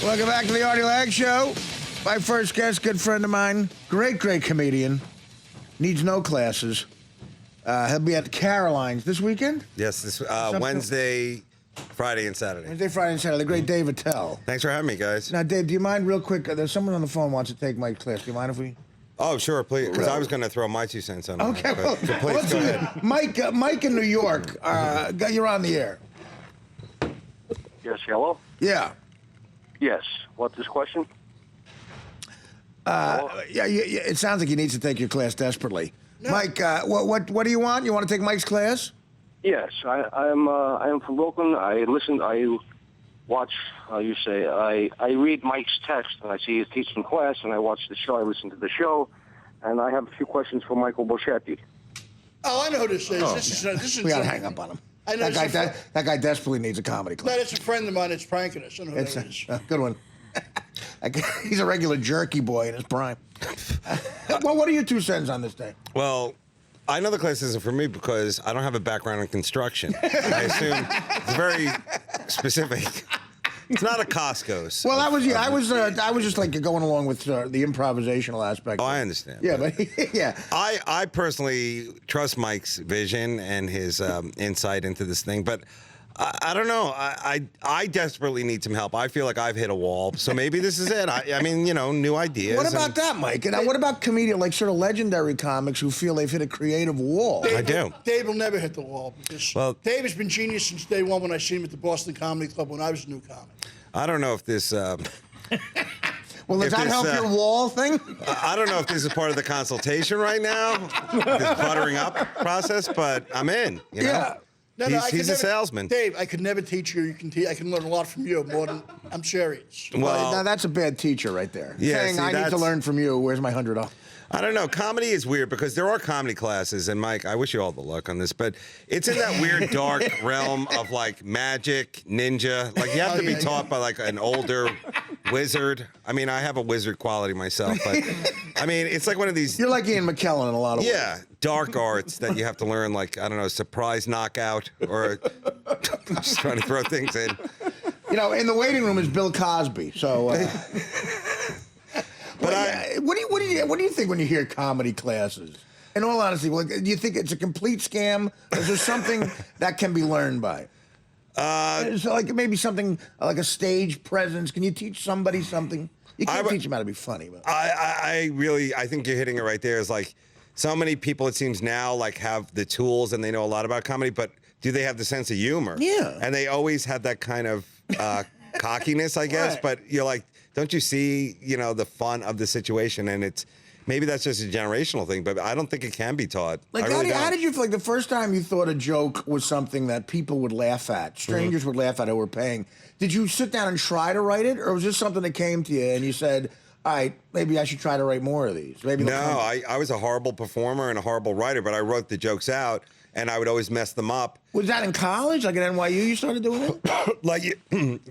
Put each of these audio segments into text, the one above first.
Welcome back to the Artie Lange Show. My first guest, good friend of mine, great comedian, needs no classes. He'll be at Caroline's this weekend? Yes, this Wednesday, Friday, and Saturday. Wednesday, Friday, and Saturday. The great Dave Attell. Thanks for having me, guys. Now, Dave, do you mind real quick? There's someone on the phone who wants to take Mike's class. Do you mind if we... Oh, sure, please. Because I was going to throw my 2 cents on Okay, that. well, So please, go ahead. Mike in New York, you're on the air. Yes, hello? Yeah. Yes. What's this question? Yeah, it sounds like he needs to take your class desperately. No. Mike, what do you want? You want to take Mike's class? Yes, I am from Brooklyn. I watch, I read Mike's text, and I see he's teaching class, and I watch the show, I listen to the show, and I have a few questions for Michael Boschetti. Oh, I know who this is. This is We got to hang up on him. I know that guy desperately needs a comedy class. No, that's a friend of mine that's pranking us. I know who that is. Good one. He's a regular jerky boy in his prime. Well, what are your 2 cents on this day? Well, I know the class isn't for me because I don't have a background in construction. I assume it's very specific. It's not a Costco's. Well, I was just like going along with the improvisational aspect. Oh, I understand. Yeah, but yeah. I personally trust Mike's vision and his insight into this thing, but I don't know. I desperately need some help. I feel like I've hit a wall, so maybe this is it. I mean, you know, new ideas. What about that, Mike? And what about comedians, like sort of legendary comics who feel they've hit a creative wall? I do. Dave will never hit the wall because Dave has been genius since day one when I seen him at the Boston Comedy Club when I was a new comic. I don't know if this... Well, does that help your wall thing? I don't know if this is part of the consultation right now, this buttering up process, but I'm in. You know? Yeah. No, he's a salesman. Dave, I could never teach you. You can I can learn a lot from you more than I'm serious. Well, now that's a bad teacher right there. Yeah, saying I need to learn from you. Where's my $100? I don't know. Comedy is weird because there are comedy classes, and Mike, I wish you all the luck on this, but it's in that weird dark realm of like magic, ninja. Like you have to be taught by like an older wizard. I mean, I have a wizard quality myself, but I mean, it's like one of these. You're like Ian McKellen in a lot of ways. Yeah, dark arts that you have to learn, like, I don't know, surprise knockout or just trying to throw things in. You know, in the waiting room is Bill Cosby, so. But what do you think when you hear comedy classes? In all honesty, do you think it's a complete scam? Or is there something that can be learned by? So like maybe something like a stage presence. Can you teach somebody something? You can't teach them how to be funny. But I think you're hitting it right there. Is like so many people, it seems now, like have the tools and they know a lot about comedy, but do they have the sense of humor? Yeah. And they always have that kind of cockiness, I guess. Right. But you're like, don't you see, you know, the fun of the situation? And it's maybe that's just a generational thing, but I don't think it can be taught. Like, how did you feel like the first time you thought a joke was something that people would laugh at, strangers would laugh at who were paying? Did you sit down and try to write it, or was this something that came to you and you said, all right, maybe I should try to write more of these? Maybe no, I was a horrible performer and a horrible writer, but I wrote the jokes out, and I would always mess them up. Was that in college? Like at NYU you started doing it? Like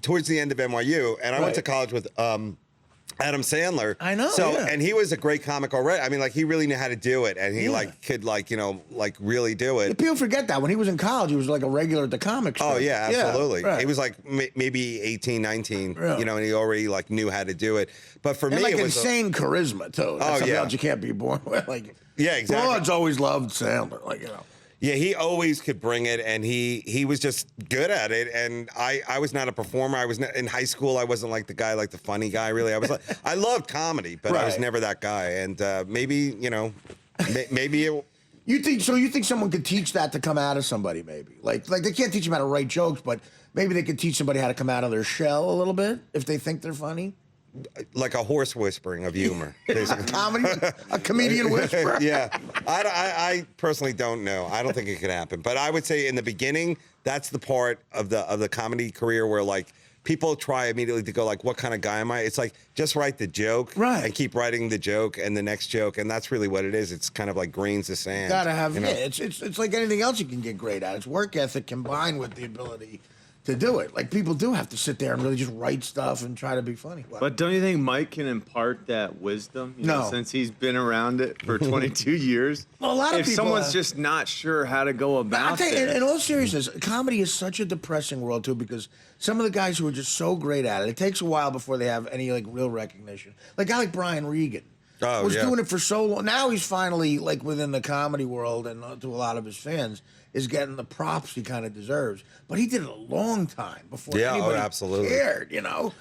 towards the end of NYU, and I went to college with Adam Sandler. I know. So, yeah. and he was a great comic already. I mean, like he really knew how to do it, and he like could like, you know, like really do it. People forget that when he was in college, he was like a regular at the comic store. Oh yeah, absolutely. Yeah, right. He was like maybe 18, 19, Yeah. you know, and he already like knew how to do it. But for me, like it was insane charisma too. That's something else you can't be born with. Like, yeah, exactly. Broads always loved Sandler. Like, you know. Yeah, he always could bring it, and he was just good at it. And I was not a performer. I was not, in high school. I wasn't like the guy, like the funny guy. Really, I was like, I loved comedy, but I was never that guy. And maybe, you know, maybe it. You think someone could teach that to come out of somebody? Maybe like they can't teach them how to write jokes, but maybe they could teach somebody how to come out of their shell a little bit if they think they're funny. Like a horse whispering of humor, basically. A comedian whisperer. Yeah, I personally don't know. I don't think it could happen. But I would say in the beginning, that's the part of the comedy career where like people try immediately to go like, what kind of guy am I? It's like just write the joke, and keep writing the joke and the next joke, and that's really what it is. It's kind of like grains of sand. Gotta have you know? It's like anything else you can get great at. It's work ethic combined with the ability to do it. Like people do have to sit there and really just write stuff and try to be funny. Wow. But don't you think Mike can impart that wisdom? You know, No. since he's been around it for 22 years. Well, a lot of if people, someone's just not sure how to go I'll about tell you, it. in all seriousness, comedy is such a depressing world too because some of the guys who are just so great at it, it takes a while before they have any like real recognition. Like a guy like Brian Regan. Oh, was yeah. doing it for so long. Now he's finally like within the comedy world and to a lot of his fans is getting the props he kind of deserves. But he did it a long time before Yeah, oh, anybody absolutely. cared, you know?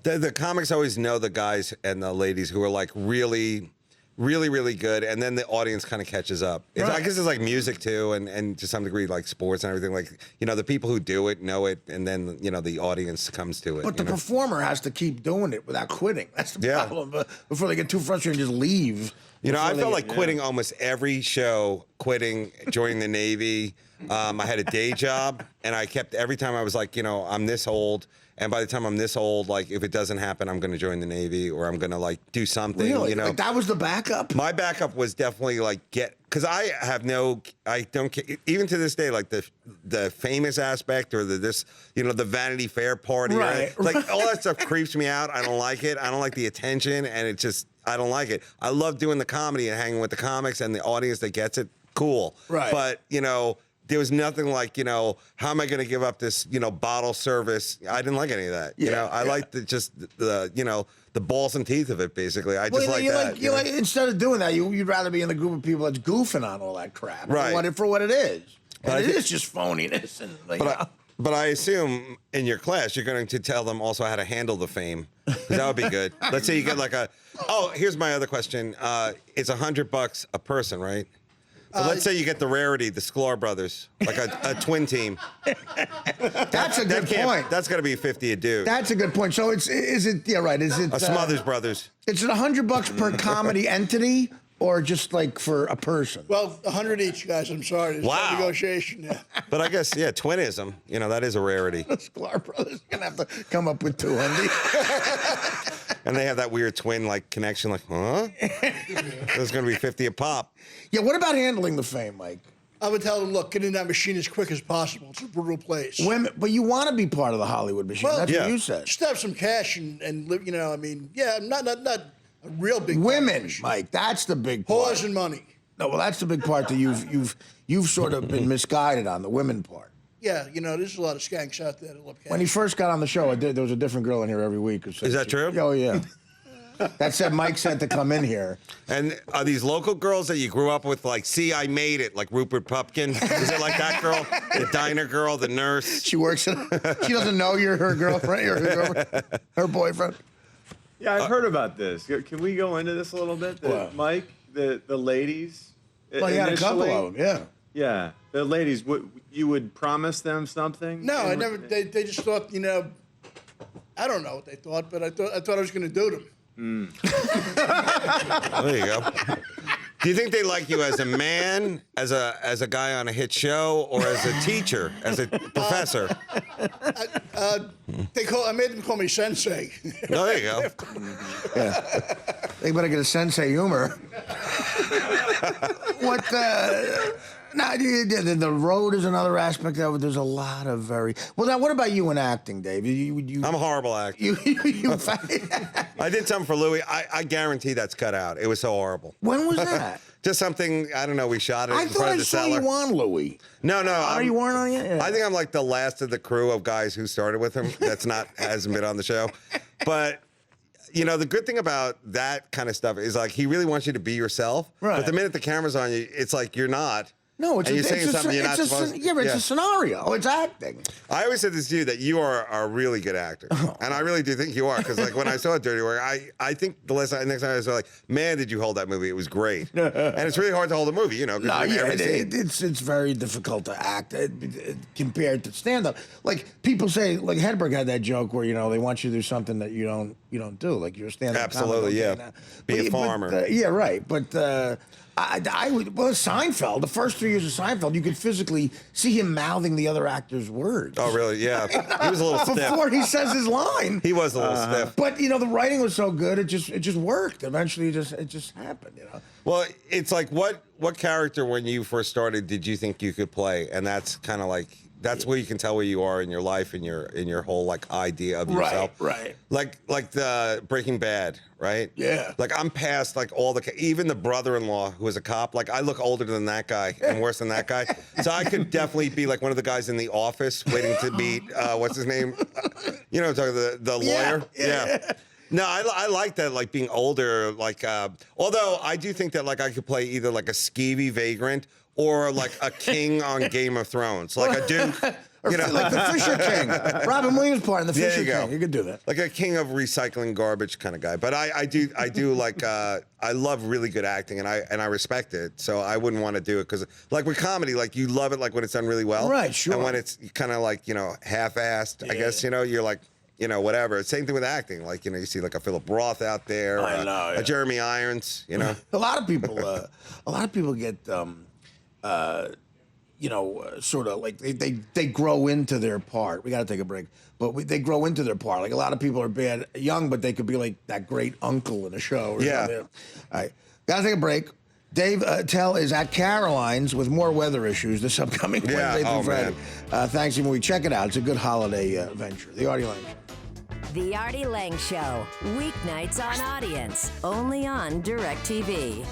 The comics always know the guys and the ladies who are like really, really, really good, and then the audience kind of catches up. I Right. guess it's like music too, and to some degree like sports and everything. Like the people who do it know it, and then the audience comes to it. But the performer has to keep doing it without quitting. That's the Yeah. problem. But before they get too frustrated and just leave. I Before they felt get- like quitting almost every show, quitting, joining the Navy. I had a day job, and I kept, every time I was like, I'm this old, and by the time I'm this old, like, if it doesn't happen, I'm going to join the Navy, or I'm going to, like, do something, Really? Like that was the backup? My backup was definitely, like, because I don't care, even to this day, like, the famous aspect, or the Vanity Fair party, Right, like, right. all that stuff creeps me out. I don't like it. I don't like the attention, and it just, I don't like it. I love doing the comedy and hanging with the comics and the audience that gets it. Cool. Right. But, there was nothing like, how am I going to give up this, bottle service? I didn't like any of that. I liked the balls and teeth of it, basically. I just like that. You like instead of doing that, you'd rather be in the group of people that's goofing on all that crap. Right. For what it is. But And I it thi- is just phoniness. And, But I assume in your class, you're going to tell them also how to handle the fame. 'Cause that would be good. Let's say you get like here's my other question. It's $100 a person, right? But let's say you get the rarity, the Sklar brothers, like a twin team. That's a good point. That's got to be 50 a dude. That's a good point. So is it, yeah, right. Is it A Smothers brothers. Is it $100 per comedy entity or just like for a person? Well, 100 each, guys. I'm sorry. There's Wow. no negotiation. Yeah. But I guess, twinism, that is a rarity. The Sklar brothers are going to have to come up with 200. And they have that weird twin like connection, like, huh? There's going to be 50 a pop. Yeah, what about handling the fame, Mike? I would tell them, look, get in that machine as quick as possible. It's a brutal place. Women, but you want to be part of the Hollywood machine. Well, That's yeah. what you said. Just have some cash and live, not a real big part of the Women, machine. Mike, that's the big part. Whores and money. No, well, that's the big part that you've sort of been misguided on, the women part. Yeah, there's a lot of skanks out there that love cash. When he first got on the show, there was a different girl in here every week. Who said Is that true? Oh, yeah. That said Mike said to come in here. And are these local girls that you grew up with, like, see, I made it, like Rupert Pupkin? Is it like that girl? The diner girl, the nurse? She works. She doesn't know you're her girlfriend. You're her girlfriend, her boyfriend. Yeah, I've heard about this. Can we go into this a little bit? What? Mike, the ladies. Well, you had a couple initially- of them, yeah. Yeah, the ladies. You would promise them something? No, I And- never. They just thought, I don't know what they thought, but I thought I was going to do them. There you go. Do you think they like you as a man, as a guy on a hit show, or as a teacher, as a professor? I made them call me sensei. Oh, there you go. They better get a sensei humor. The road is another aspect of it. There's a lot of well. Now, what about you in acting, Dave? I'm a horrible actor. I did something for Louis. I guarantee that's cut out. It was so horrible. When was that? Just something, I don't know, we shot it I in thought front I of the saw cellar. you on Louis. No. Are you weren't on yet? Yeah. I think I'm like the last of the crew of guys who started with him hasn't been on the show. But the good thing about that kind of stuff is like he really wants you to be yourself. Right. But the minute the camera's on you, it's like you're not. No, it's and a, you're saying it's a, something you're not it's a, supposed to. yeah, but it's a scenario. It's acting. I always said this to you that you are a really good actor, and I really do think you are. Because like when I saw Dirty Work, I think next time I was like, man, did you hold that movie? It was great, and it's really hard to hold a movie, No, because yeah, every scene. it's very difficult to act compared to stand up. Like people say, like Hedberg had that joke where they want you to do something that you don't do. Like you're a stand up. Absolutely, yeah. Be a farmer. Yeah, right. But I would. Well, Seinfeld. The first 3 years of Seinfeld, you could physically see him mouthing the other actor's words. Oh, really? Yeah. He was a little stiff. Before he says his line. He was a little stiff. But the writing was so good, it just worked. Eventually, it just happened. Well, it's like what character when you first started did you think you could play? And that's kind of like That's where you can tell where you are in your life and your whole like idea of yourself. Right. Like the Breaking Bad, right? Yeah. Like I'm past like even the brother-in-law who was a cop. Like I look older than that guy and worse than that guy. So I could definitely be like one of the guys in the office waiting to meet what's his name? You know, the lawyer. Yeah. No, I like that, like being older. Like, although I do think that like I could play either like a skeevy vagrant or like a king on Game of Thrones, like a duke. Or You know, like the Fisher King. Robin Williams part in the There Fisher you go. King. You could do that. like a king of recycling garbage kind of guy. But I do like I love really good acting and I respect it. So I wouldn't want to do it because like with comedy, like you love it like when it's done really well, Right, sure. And when it's kind of like half-assed, I guess you're like. Whatever. Same thing with acting. Like, you see like a Philip Roth out there, I know, yeah. a Jeremy Irons, A lot of people get, sort of like they grow into their part. We got to take a break, but they grow into their part. Like a lot of people are bad young, but they could be like that great uncle in a show. Or something. All right, got to take a break. Dave Attell is at Caroline's with more weather issues this upcoming Wednesday through Friday. Thanks, everyone. Check it out. It's a good holiday venture. The Artie Lange Show. The Artie Lange Show, weeknights on Audience, only on DirecTV.